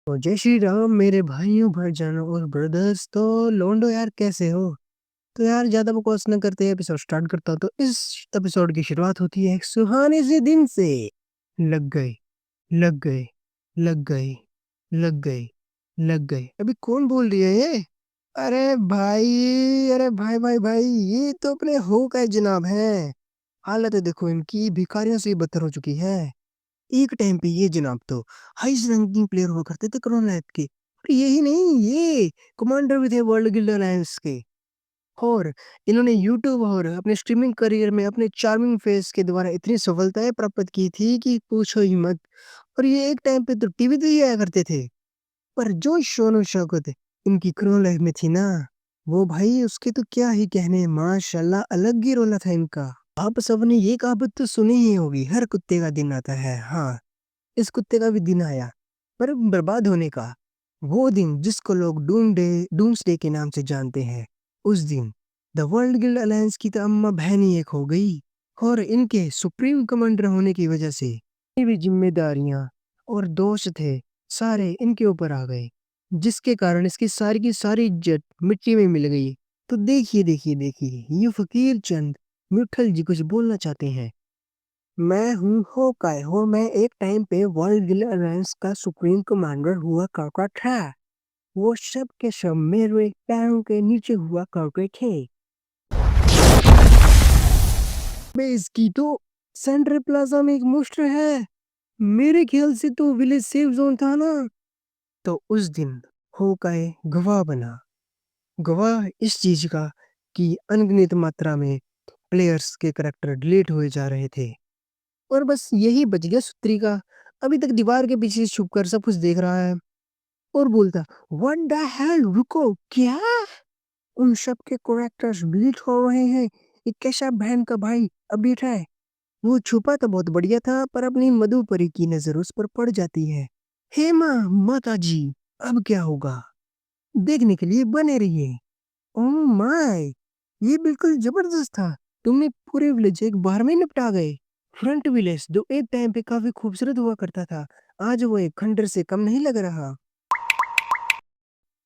तो जय श्री राम मेरे भाइयों भाईजानों और ब्रदर्स। तो लोंडो यार कैसे हो? तो यार ज्यादा बकवास न करते एपिसोड स्टार्ट करता हूँ। तो इस एपिसोड की शुरुआत होती है एक सुहाने से दिन से। लग गए, लग गए, लग गए, लग गए, लग गए। अभी कौन बोल रही है ये? अरे भाई, अरे भाई भाई भाई, ये तो अपने हो का जनाब है। हालत है देखो इनकी, भिखारियों से ही बदतर हो चुकी है। एक टाइम पे ये जनाब तो हाईएस्ट रैंकिंग प्लेयर हुआ करते थे कोरोना ऐप के। और यही नहीं, ये कमांडर भी थे वर्ल्ड गिल्ड अलायंस के। और इन्होंने यूट्यूब और अपने स्ट्रीमिंग करियर में अपने चार्मिंग फेस के द्वारा इतनी सफलताएं प्राप्त की थी कि पूछो ही मत। और ये एक टाइम पे तो टीवी पे ही आया करते थे। पर जो शोनो शौकत इनकी क्रोन लाइफ में थी ना, वो भाई उसके तो क्या ही कहने, माशाल्लाह अलग ही रोला था इनका। आप सबने ये कहावत तो सुनी ही होगी, हर कुत्ते का दिन आता है। हाँ, इस कुत्ते का भी दिन आया, पर बर्बाद होने का। वो दिन जिसको लोग डूम्सडे के नाम से जानते हैं। उस दिन द वर्ल्ड गिल्ड अलायंस की तो अम्मा बहन ही एक हो गई। और इनके सुप्रीम कमांडर होने की वजह से ये भी जिम्मेदारियां और दोष थे, सारे इनके ऊपर आ गए। जिसके कारण इसकी सारी की सारी इज्जत मिट्टी में मिल गई। तो देखिए देखिए देखिए, ये फकीर चंद मिठल जी कुछ बोलना चाहते हैं। मैं हूँ होकाय हो, मैं एक टाइम पे वर्ल्ड गिल अलायंस का सुप्रीम कमांडर हुआ करता था। वो सब के सब मेरे पैरों के नीचे हुआ करते थे। बे इसकी तो सेंट्रल प्लाजा में एक मुश्त है। मेरे ख्याल से तो विलेज सेफ जोन था ना। तो उस दिन होकाय गवाह बना, गवाह इस चीज का कि अनगिनत मात्रा में प्लेयर्स के करेक्टर डिलीट हुए जा रहे थे। और बस यही बच गया सुत्री का। अभी तक दीवार के पीछे छुप कर सब कुछ देख रहा है और बोलता, व्हाट द हेल, रुको क्या? उन सब के कैरेक्टर्स डिलीट हो रहे हैं। ये कैसा बहन का भाई अपडेट है? वो छुपा तो बहुत बढ़िया था, पर अपनी मधुपरी की नजर उस पर पड़ जाती है। हे माँ, माता जी, अब क्या होगा? देखने के लिए बने रहिए। ओह माय, ये बिल्कुल जबरदस्त था। तुमने पूरे विलेज एक बार में निपटा गए। फ्रंट विलेज जो एक टाइम पे काफी खूबसूरत हुआ करता था, आज वो एक खंडर से कम नहीं लग रहा।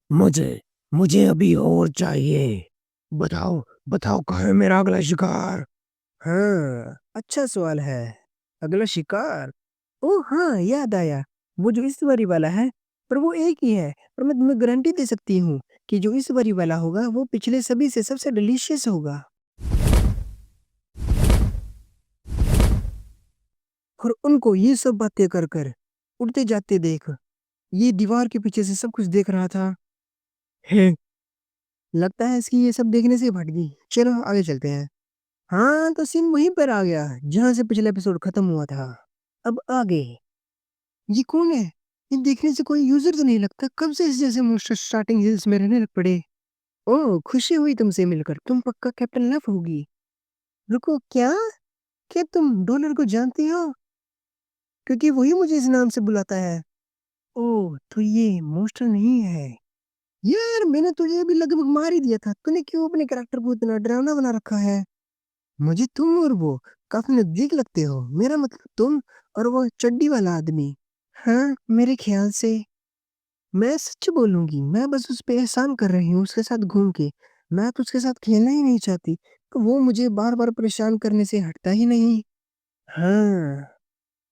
मुझे मुझे अभी और चाहिए। बताओ, बताओ कहाँ है मेरा अगला शिकार? हाँ, अच्छा सवाल है। अगला शिकार? ओह हाँ, याद आया। वो जो इस बारी वाला है, पर वो एक ही है। पर मैं तुम्हें गारंटी दे सकती हूँ कि जो इस बारी वाला होगा वो पिछले सभी से सबसे डिलीशियस होगा। और उनको ये सब बातें कर कर उड़ते जाते देख, ये दीवार के पीछे से सब कुछ देख रहा था। है, लगता है इसकी ये सब देखने से भट गई। चलो आगे चलते हैं। हाँ, तो सीन वहीं पर आ गया जहां से पिछला एपिसोड खत्म हुआ था। अब आगे, ये कौन है? ये देखने से कोई यूजर तो नहीं लगता। कब से इस जैसे मोस्टर स्टार्टिंग हिल्स में रहने लग पड़े? ओह, खुशी हुई तुमसे मिलकर। तुम पक्का कैप्टन लव होगी। रुको, क्या? क्या तुम डॉलर को जानती हो? क्योंकि वही मुझे इस नाम से बुलाता है। ओह, तो ये मोस्टर नहीं है। यार, मैंने तुझे अभी लगभग मार ही दिया था। तूने क्यों अपने कैरेक्टर को इतना डरावना बना रखा है? मुझे तुम और वो काफी नजदीक लगते हो। मेरा मतलब तुम और वो चड्डी वाला आदमी। हाँ, मेरे ख्याल से। मैं सच बोलूंगी, मैं बस उस पे एहसान कर रही हूँ उसके साथ घूम के। मैं तो उसके साथ खेलना ही नहीं चाहती। तो वो मुझे बार बार परेशान करने से हटता ही नहीं। हाँ,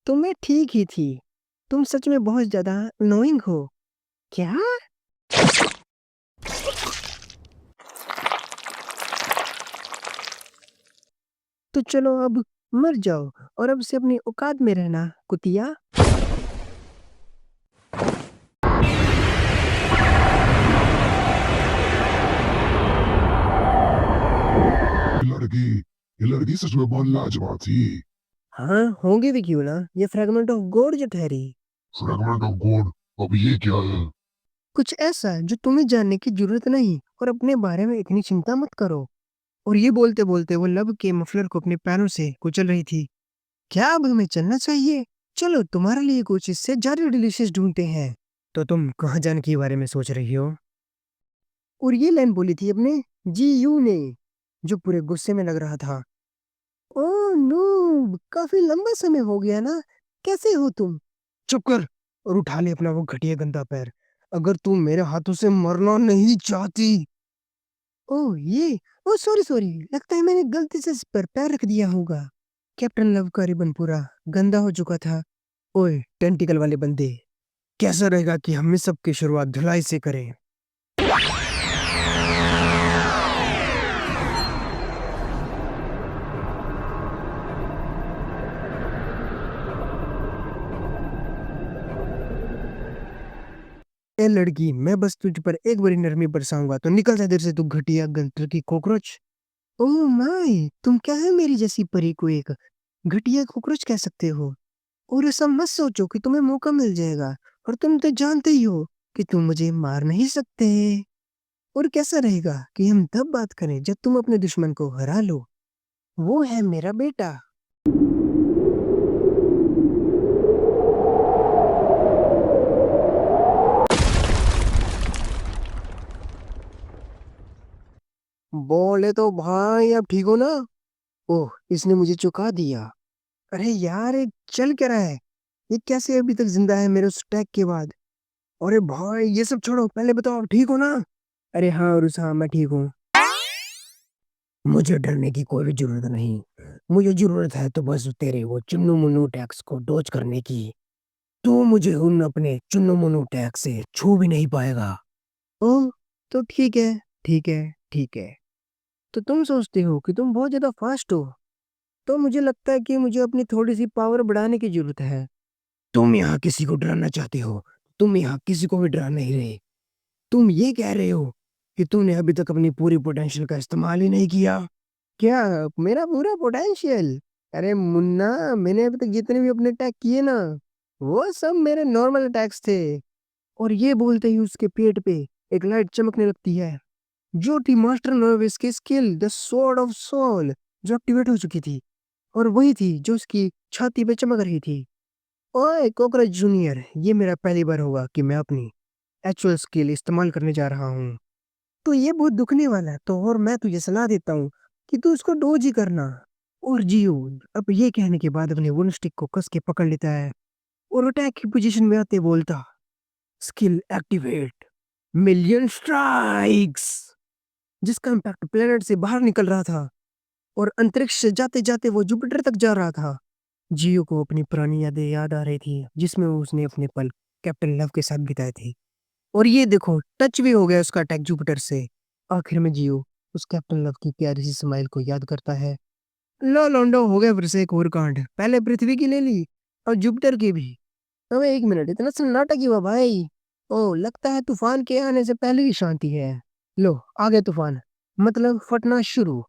तो मैं ठीक ही थी। तुम सच में बहुत ज्यादा अनोइंग हो। क्या? तो चलो अब मर जाओ और अब से अपनी औकात में रहना, कुतिया। ये लड़की सच में बहुत लाजवाब थी। हाँ, होंगे भी क्यों ना, ये फ्रेगमेंट ऑफ गॉड जो ठहरी। Fragment of God? अब ये क्या है? कुछ ऐसा जो तुम्हें जानने की जरूरत नहीं, और अपने बारे में इतनी चिंता मत करो। और ये बोलते बोलते वो लब के मफलर को अपने पैरों से कुचल रही थी। क्या अब हमें चलना चाहिए? चलो, तुम्हारे लिए कुछ इससे ज्यादा डिलीशियस ढूंढते हैं। तो तुम कहाँ जाने के बारे में सोच रही हो? और ये लाइन बोली थी अपने जी यू ने, जो पूरे गुस्से में लग रहा था। ओह नूब, काफी लंबा समय हो गया ना। कैसे हो तुम? चुप कर। और उठा ले अपना वो घटिया गंदा पैर। अगर तू मेरे हाथों से मरना नहीं चाहती। ओह ये, ओह सॉरी सॉरी, लगता है मैंने गलती से इस पर पैर रख दिया होगा। कैप्टन लव का रिबन पूरा गंदा हो चुका था। ओए टेंटिकल वाले बंदे, कैसा रहेगा कि हम इस सब की शुरुआत धुलाई से करें। ए लड़की, मैं बस तुझ पर एक बारी नरमी बरसाऊंगा तो निकल जा इधर से, तू घटिया गंतर की कॉकरोच। ओह माय, तुम क्या है मेरी जैसी परी को एक घटिया कॉकरोच कह सकते हो? और ऐसा मत सोचो कि तुम्हें मौका मिल जाएगा, और तुम तो जानते ही हो कि तुम मुझे मार नहीं सकते। और कैसा रहेगा कि हम तब बात करें जब तुम अपने दुश्मन को हरा लो। वो है मेरा बेटा। बोले तो भाई, अब ठीक हो ना? ओह, इसने मुझे चुका दिया। अरे यार, ये चल क्या रहा है? ये कैसे अभी तक जिंदा है मेरे उस अटैक के बाद? अरे भाई ये सब छोड़ो, पहले बताओ आप ठीक हो ना? अरे हाँ रुस, हाँ मैं ठीक हूँ। मुझे डरने की कोई भी जरूरत नहीं। मुझे जरूरत है तो बस तेरे वो चुन्नू मुन्नू टैक्स को डोज करने की। तू मुझे उन अपने चुन्नू मुन्नू टैक्स से छू भी नहीं पाएगा। ओह, तो ठीक है, ठीक है, ठीक है। तो तुम सोचते हो कि तुम बहुत ज्यादा फास्ट हो, तो मुझे लगता है कि मुझे अपनी थोड़ी सी पावर बढ़ाने की जरूरत है। तुम यहाँ किसी को डराना चाहते हो? तुम यहाँ किसी को भी डरा नहीं रहे। तुम ये कह रहे हो कि तुमने अभी तक अपनी पूरी पोटेंशियल का इस्तेमाल ही नहीं किया? क्या मेरा पूरा पोटेंशियल? अरे मुन्ना, मैंने अभी तक जितने भी अपने अटैक किए ना, वो सब मेरे नॉर्मल अटैक्स थे। और ये बोलते ही उसके पेट पे एक लाइट चमकने लगती है, जो थी मास्टर नर्विस की skill the sword of soul, जो एक्टिवेट हो चुकी थी। और वही थी जो उसकी छाती पे चमक रही थी। ओए कॉकरोच जूनियर, ये मेरा पहली बार होगा कि मैं अपनी एक्चुअल स्किल इस्तेमाल करने जा रहा हूँ। तो ये बहुत दुखने वाला है, तो और मैं तुझे सलाह देता हूँ कि तू इसको डोज ही करना। और जियो अब ये कहने के बाद अपने वुन स्टिक को कस के पकड़ लेता है, और अटैक की पोजीशन में आते बोलता, स्किल एक्टिवेट, मिलियन स्ट्राइक्स। जिसका इम्पैक्ट प्लेनेट से बाहर निकल रहा था, और अंतरिक्ष से जाते जाते वो जुपिटर तक जा रहा था। जियो को अपनी पुरानी यादें याद आ रही थी, जिसमें उसने अपने पल कैप्टन लव के साथ बिताए थे। और ये देखो, टच भी हो गया उसका अटैक जुपिटर से। आखिर में जियो उस कैप्टन लव की प्यारी सी स्माइल को याद करता है। लो लौंडो, हो गया फिर से एक और कांड। पहले पृथ्वी की ले ली, और जुपिटर की भी। अबे एक मिनट, इतना सन्नाटा क्यों हुआ भाई? ओ, लगता है तूफान के आने से पहले ही शांति है। लो आ गया तूफान, मतलब फटना शुरू।